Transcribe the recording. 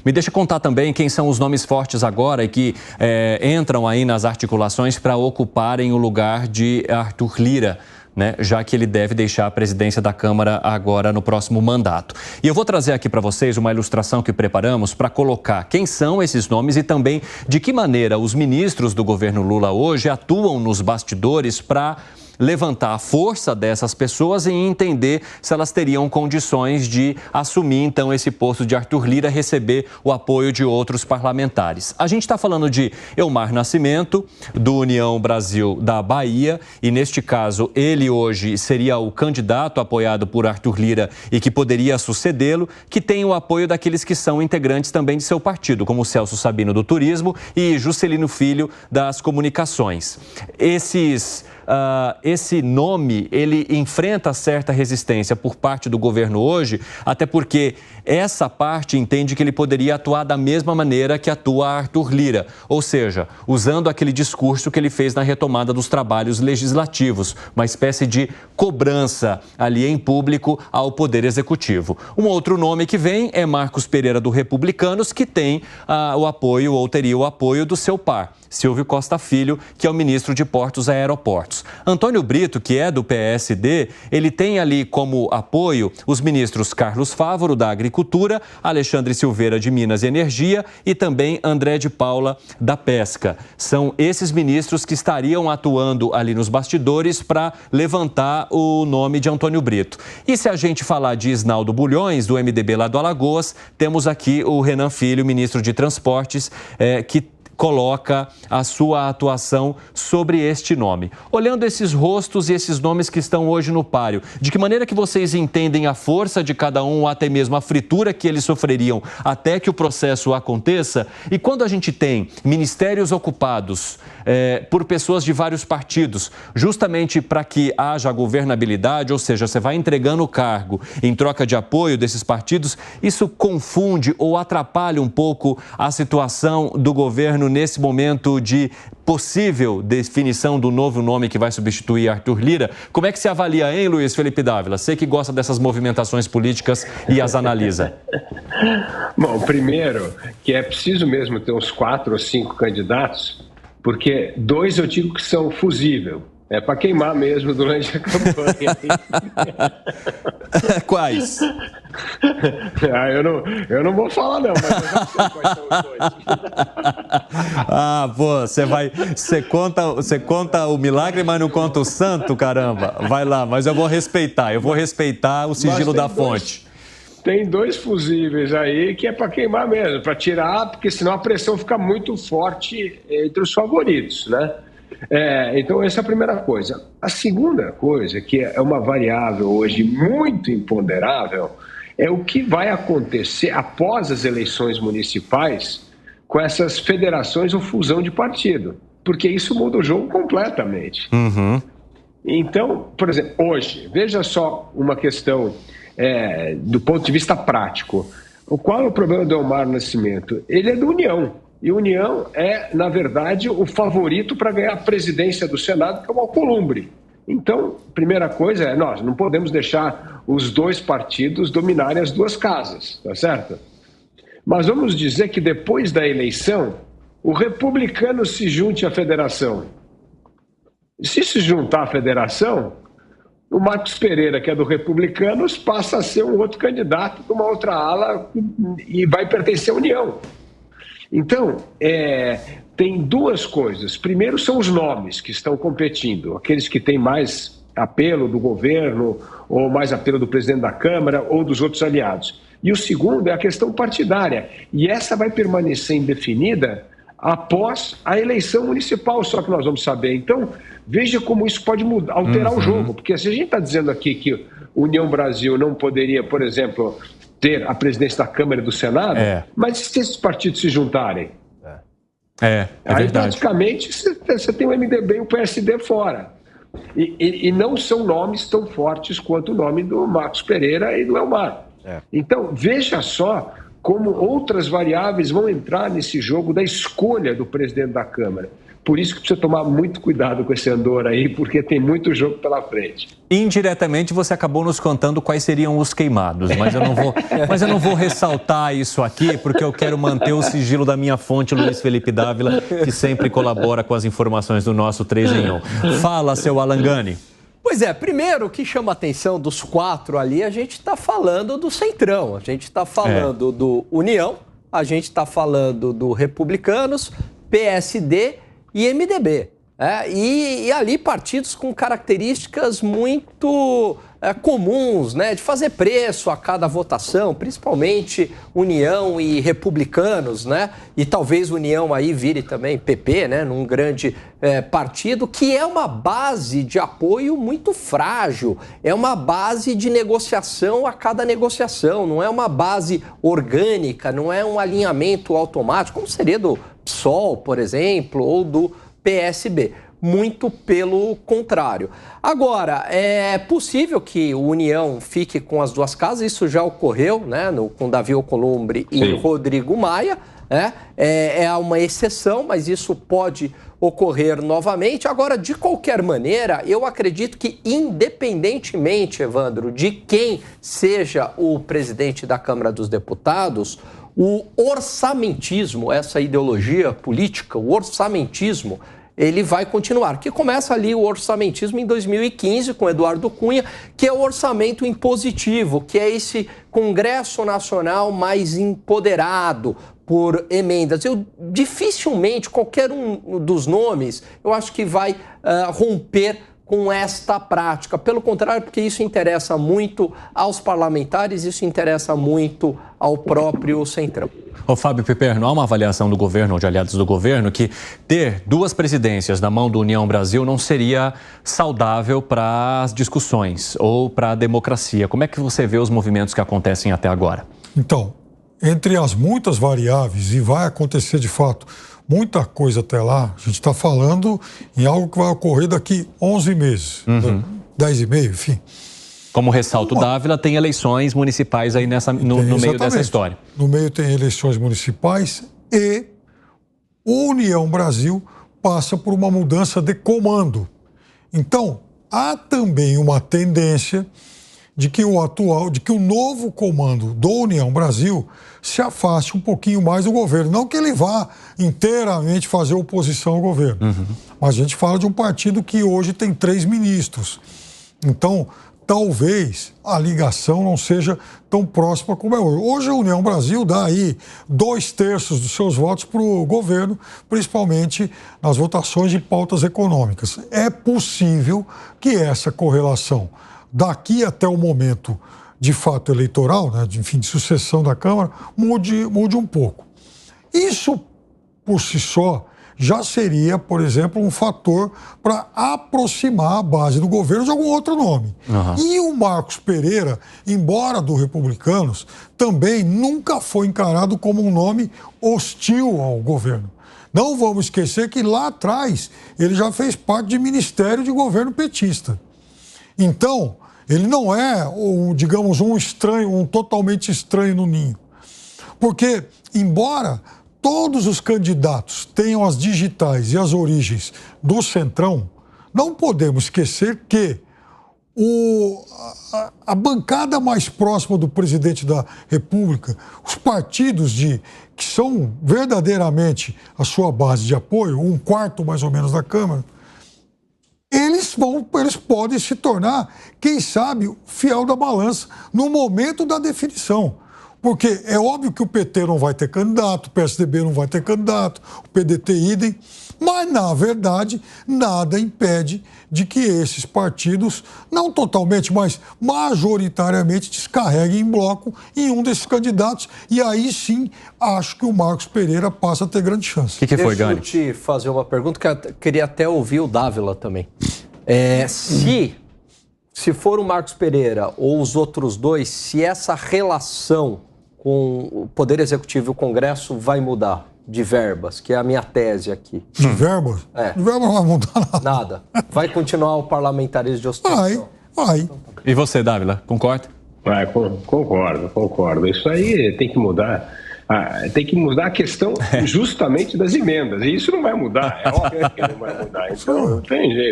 Me deixa contar também quem são os nomes fortes agora e que entram aí nas articulações para ocuparem o lugar de Arthur Lira, né, já que ele deve deixar a presidência da Câmara agora no próximo mandato. E eu vou trazer aqui para vocês uma ilustração que preparamos para colocar quem são esses nomes e também de que maneira os ministros do governo Lula hoje atuam nos bastidores para levantar a força dessas pessoas e entender se elas teriam condições de assumir, então, esse posto de Arthur Lira, receber o apoio de outros parlamentares. A gente está falando de Elmar Nascimento, do União Brasil da Bahia, e neste caso, ele hoje seria o candidato apoiado por Arthur Lira e que poderia sucedê-lo, que tem o apoio daqueles que são integrantes também de seu partido, como Celso Sabino do Turismo e Juscelino Filho das Comunicações. Esse nome, ele enfrenta certa resistência por parte do governo hoje, até porque essa parte entende que ele poderia atuar da mesma maneira que atua Arthur Lira, ou seja, usando aquele discurso que ele fez na retomada dos trabalhos legislativos, uma espécie de cobrança ali em público ao Poder Executivo. Um outro nome que vem é Marcos Pereira do Republicanos, que tem o apoio, ou teria o apoio do seu par, Silvio Costa Filho, que é o ministro de Portos e Aeroportos. Antônio Brito, que é do PSD, ele tem ali como apoio os ministros Carlos Fávoro, da Agricultura, Alexandre Silveira, de Minas e Energia, e também André de Paula, da Pesca. São esses ministros que estariam atuando ali nos bastidores para levantar o nome de Antônio Brito. E se a gente falar de Isnaldo Bulhões, do MDB lá do Alagoas, temos aqui o Renan Filho, ministro de Transportes, que coloca a sua atuação sobre este nome. Olhando esses rostos e esses nomes que estão hoje no páreo, de que maneira que vocês entendem a força de cada um, ou até mesmo a fritura que eles sofreriam até que o processo aconteça? E quando a gente tem ministérios ocupados por pessoas de vários partidos, justamente para que haja governabilidade, ou seja, você vai entregando o cargo em troca de apoio desses partidos, isso confunde ou atrapalha um pouco a situação do governo nesse momento de possível definição do novo nome que vai substituir Arthur Lira? Como é que se avalia, hein, Luiz Felipe Dávila? Você que gosta dessas movimentações políticas e as analisa. Bom, primeiro, que é preciso mesmo ter uns 4 ou 5 candidatos, porque 2 eu digo que são fusível. É para queimar mesmo durante a campanha. Quais? Eu não vou falar não, mas eu já sei quais são os 2. Você conta o milagre, mas não conta o santo, caramba. Vai lá, mas eu vou respeitar o sigilo da fonte. Tem 2 fusíveis aí que é para queimar mesmo, para tirar, porque senão a pressão fica muito forte entre os favoritos, né? Então, essa é a primeira coisa. A segunda coisa, que é uma variável hoje muito imponderável, é o que vai acontecer após as eleições municipais com essas federações ou fusão de partido, porque isso muda o jogo completamente. Uhum. Então, por exemplo, hoje, veja só uma questão do ponto de vista prático. Qual é o problema do Elmar Nascimento? Ele é do União. E União é, na verdade, o favorito para ganhar a presidência do Senado, que é o Alcolumbre. Então, primeira coisa nós não podemos deixar os 2 partidos dominarem as 2 casas, tá certo? Mas vamos dizer que depois da eleição, o republicano se junte à federação. Se juntar à federação, o Marcos Pereira, que é do Republicanos, passa a ser um outro candidato de uma outra ala e vai pertencer à União. Então, tem 2 coisas. Primeiro são os nomes que estão competindo, aqueles que têm mais apelo do governo, ou mais apelo do presidente da Câmara, ou dos outros aliados. E o segundo é a questão partidária. E essa vai permanecer indefinida após a eleição municipal, só que nós vamos saber. Então, veja como isso pode mudar, alterar o jogo. Porque se a gente está dizendo aqui que União Brasil não poderia, por exemplo, ter a presidência da Câmara e do Senado, mas se esses partidos se juntarem? Aí, verdade. praticamente, você tem o MDB e o PSD fora. E não são nomes tão fortes quanto o nome do Marcos Pereira e do Elmar. Então, veja só como outras variáveis vão entrar nesse jogo da escolha do presidente da Câmara. Por isso que precisa tomar muito cuidado com esse Andor aí, porque tem muito jogo pela frente. Indiretamente, você acabou nos contando quais seriam os queimados, mas eu não vou ressaltar isso aqui, porque eu quero manter o sigilo da minha fonte, Luiz Felipe Dávila, que sempre colabora com as informações do nosso 3 em 1. Fala, seu Alan Gani. Pois é, primeiro o que chama a atenção dos 4 ali, a gente está falando do Centrão, a gente está falando do União, a gente está falando do Republicanos, PSD e MDB. E ali partidos com características muito comuns, né, de fazer preço a cada votação, principalmente União e Republicanos, né, e talvez União aí vire também PP, né, num grande partido, que é uma base de apoio muito frágil, é uma base de negociação a cada negociação, não é uma base orgânica, não é um alinhamento automático, como seria do PSOL, por exemplo, ou do PSB. Muito pelo contrário. Agora, é possível que o União fique com as 2 casas, isso já ocorreu, né, com Davi Alcolumbre e Rodrigo Maia, né? É uma exceção, mas isso pode ocorrer novamente. Agora, de qualquer maneira, eu acredito que independentemente, Evandro, de quem seja o presidente da Câmara dos Deputados, o orçamentismo, essa ideologia política, o orçamentismo, ele vai continuar, que começa ali o orçamentismo em 2015 com Eduardo Cunha, que é o orçamento impositivo, que é esse Congresso Nacional mais empoderado por emendas. Dificilmente, qualquer um dos nomes, eu acho que vai romper com esta prática. Pelo contrário, porque isso interessa muito aos parlamentares, isso interessa muito ao próprio Centrão. Ô Fábio Piperno, há uma avaliação do governo ou de aliados do governo que ter 2 presidências na mão do União Brasil não seria saudável para as discussões ou para a democracia. Como é que você vê os movimentos que acontecem até agora? Então, entre as muitas variáveis, e vai acontecer de fato muita coisa até lá, a gente está falando em algo que vai ocorrer daqui 11 meses, 10 e meio, enfim. Como ressalta o Dávila, tem eleições municipais aí no meio dessa história. No meio tem eleições municipais e o União Brasil passa por uma mudança de comando. Então, há também uma tendência de que o novo comando do União Brasil se afaste um pouquinho mais do governo. Não que ele vá inteiramente fazer oposição ao governo, mas a gente fala de um partido que hoje tem 3 ministros. Então, talvez a ligação não seja tão próxima como é hoje. Hoje a União Brasil dá aí 2/3 dos seus votos para o governo, principalmente nas votações de pautas econômicas. É possível que essa correlação, daqui até o momento de fato eleitoral, né, de sucessão da Câmara, mude um pouco. Isso, por si só, já seria, por exemplo, um fator para aproximar a base do governo de algum outro nome. E o Marcos Pereira, embora do Republicanos, também nunca foi encarado como um nome hostil ao governo. Não vamos esquecer que lá atrás ele já fez parte de ministério de governo petista. Então, ele não é, digamos, um estranho, um totalmente estranho no ninho. Porque, embora todos os candidatos tenham as digitais e as origens do Centrão, não podemos esquecer que a bancada mais próxima do presidente da República, os partidos que são verdadeiramente a sua base de apoio, 1/4 mais ou menos da Câmara, eles podem se tornar, quem sabe, fiel da balança no momento da definição. Porque é óbvio que o PT não vai ter candidato, o PSDB não vai ter candidato, o PDT idem, mas, na verdade, nada impede de que esses partidos, não totalmente, mas majoritariamente, descarreguem em bloco em um desses candidatos. E aí sim, acho que o Marcos Pereira passa a ter grande chance. O que foi, Gani? Deixa eu te fazer uma pergunta que eu queria até ouvir o Dávila também. Se for o Marcos Pereira ou os outros 2, se essa relação com o Poder Executivo e o Congresso vai mudar de verbas, que é a minha tese aqui. De verbas? De verbas não vai mudar nada. Nada. Vai continuar o parlamentarismo de ostentação? Vai. E você, Dávila, concorda? Concordo. Isso aí tem que mudar. Tem que mudar a questão justamente das emendas. E isso não vai mudar, é óbvio que não vai mudar. Então, não tem jeito.